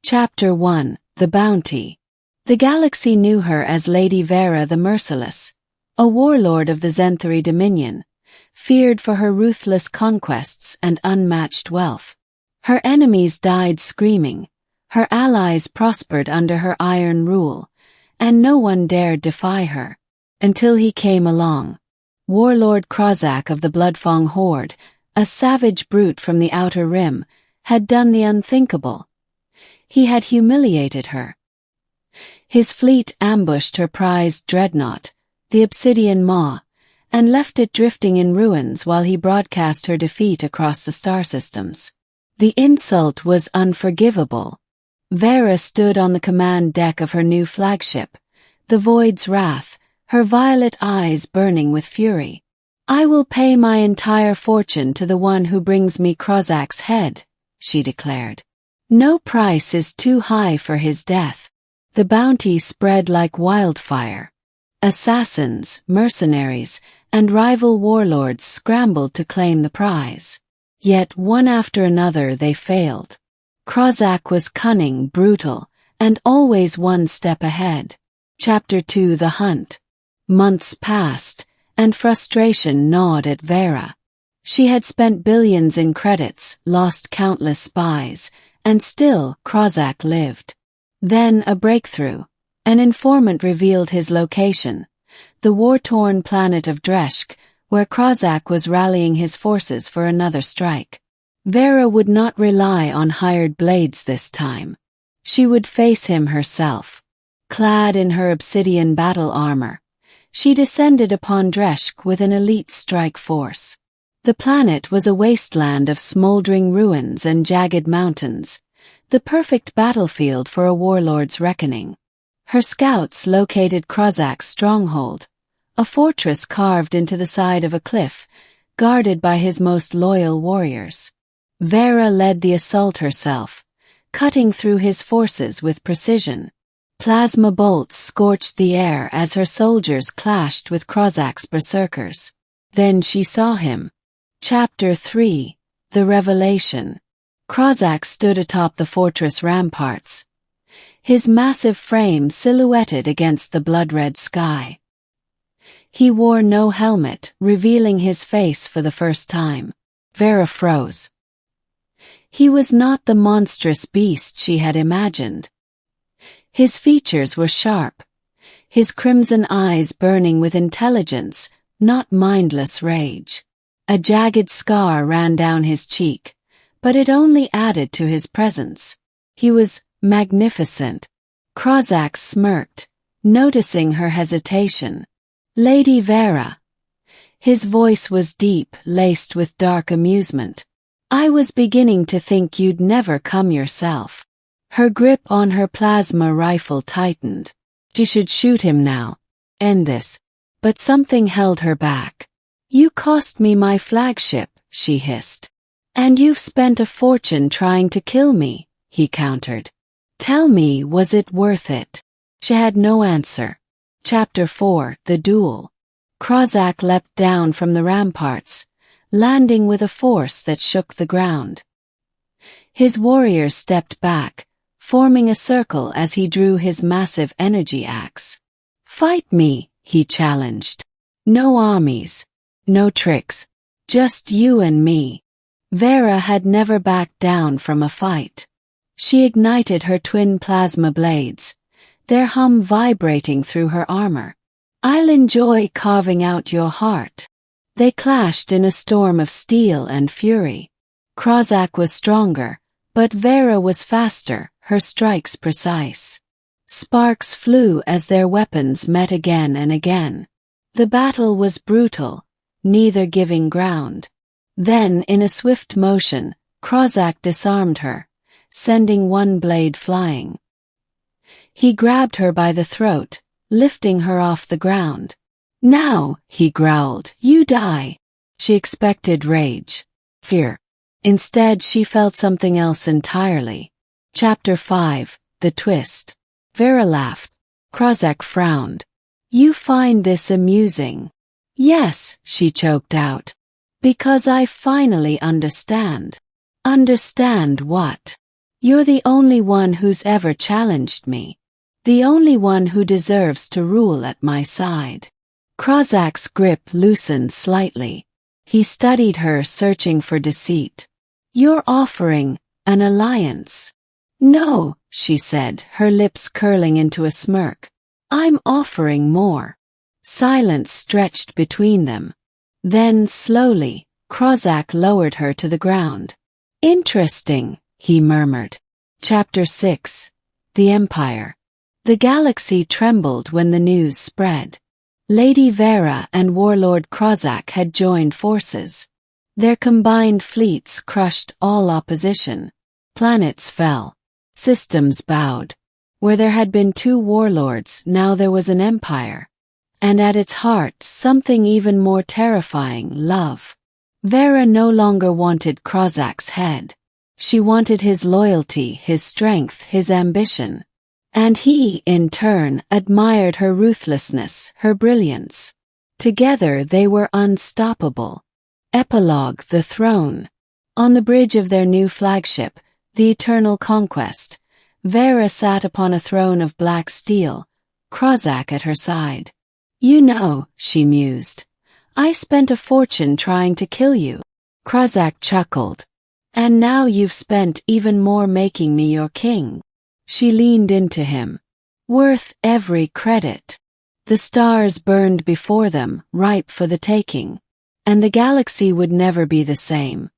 Chapter 1: The Bounty. The galaxy knew her as Lady Veyra the Merciless, a warlord of the Zenthari Dominion, feared for her ruthless conquests and unmatched wealth. Her enemies died screaming, her allies prospered under her iron rule, and no one dared defy her. Until he came along. Warlord Krazak of the Bloodfang Horde, a savage brute from the Outer Rim, had done the unthinkable. He had humiliated her. His fleet ambushed her prized dreadnought, the Obsidian Maw, and left it drifting in ruins while he broadcast her defeat across the star systems. The insult was unforgivable. Veyra stood on the command deck of her new flagship, the Void's Wrath, her violet eyes burning with fury. "I will pay my entire fortune to the one who brings me Krazak's head," she declared. "No price is too high for his death." The bounty spread like wildfire. Assassins, mercenaries, and rival warlords scrambled to claim the prize. Yet one after another they failed. Krazak was cunning, brutal, and always one step ahead. Chapter 2: The Hunt. Months passed, and frustration gnawed at Veyra. She had spent billions in credits, lost countless spies, and still Krazak lived. Then a breakthrough. An informant revealed his location, the war-torn planet of Dreshk, where Krazak was rallying his forces for another strike. Veyra would not rely on hired blades this time. She would face him herself. Clad in her obsidian battle armor, she descended upon Dreshk with an elite strike force. The planet was a wasteland of smoldering ruins and jagged mountains, the perfect battlefield for a warlord's reckoning. Her scouts located Krazak's stronghold, a fortress carved into the side of a cliff, guarded by his most loyal warriors. Veyra led the assault herself, cutting through his forces with precision. Plasma bolts scorched the air as her soldiers clashed with Krazak's berserkers. Then she saw him. Chapter 3: The Revelation. Krazak stood atop the fortress ramparts, his massive frame silhouetted against the blood-red sky. He wore no helmet, revealing his face for the first time. Veyra froze. He was not the monstrous beast she had imagined. His features were sharp, his crimson eyes burning with intelligence, not mindless rage. A jagged scar ran down his cheek, but it only added to his presence. He was magnificent. Krazak smirked, noticing her hesitation. "Lady Veyra." His voice was deep, laced with dark amusement. "I was beginning to think you'd never come yourself." Her grip on her plasma rifle tightened. She should shoot him now. End this. But something held her back. "You cost me my flagship," she hissed. "And you've spent a fortune trying to kill me," he countered. "Tell me, was it worth it?" She had no answer. Chapter 4: The Duel. Krazak leapt down from the ramparts, landing with a force that shook the ground. His warriors stepped back, forming a circle as he drew his massive energy axe. "Fight me," he challenged. "No armies, no tricks, just you and me." Veyra had never backed down from a fight. She ignited her twin plasma blades, their hum vibrating through her armor. "I'll enjoy carving out your heart." They clashed in a storm of steel and fury. Krazak was stronger, but Veyra was faster, her strikes precise. Sparks flew as their weapons met again and again. The battle was brutal, neither giving ground. Then, in a swift motion, Krazak disarmed her, sending one blade flying. He grabbed her by the throat, lifting her off the ground. "Now," he growled, "you die." She expected rage, fear. Instead, she felt something else entirely. Chapter 5: The Twist. Veyra laughed. Krazak frowned. "You find this amusing?" "Yes," she choked out. "Because I finally understand." "Understand what?" You're the only one who's ever challenged me. The only one who deserves to rule at my side. Krazak's grip loosened slightly. He studied her, searching for deceit. You're offering an alliance. No, she said, her lips curling into a smirk. I'm offering more. Silence stretched between them. Then, slowly, Krazak lowered her to the ground. Interesting, he murmured. Chapter 6. The Empire. The galaxy trembled when the news spread. Lady Veyra and Warlord Krazak had joined forces. Their combined fleets crushed all opposition. Planets fell. Systems bowed. Where there had been two warlords, now there was an empire. And at its heart, something even more terrifying: love. Veyra no longer wanted Krazak's head. She wanted his loyalty, his strength, his ambition. And he, in turn, admired her ruthlessness, her brilliance. Together they were unstoppable. Epilogue: The Throne. On the bridge of their new flagship, the Eternal Conquest, Veyra sat upon a throne of black steel, Krazak at her side. You know, she mused, I spent a fortune trying to kill you. Krazak chuckled. And now you've spent even more making me your king. She leaned into him. Worth every credit. The stars burned before them, ripe for the taking. And the galaxy would never be the same.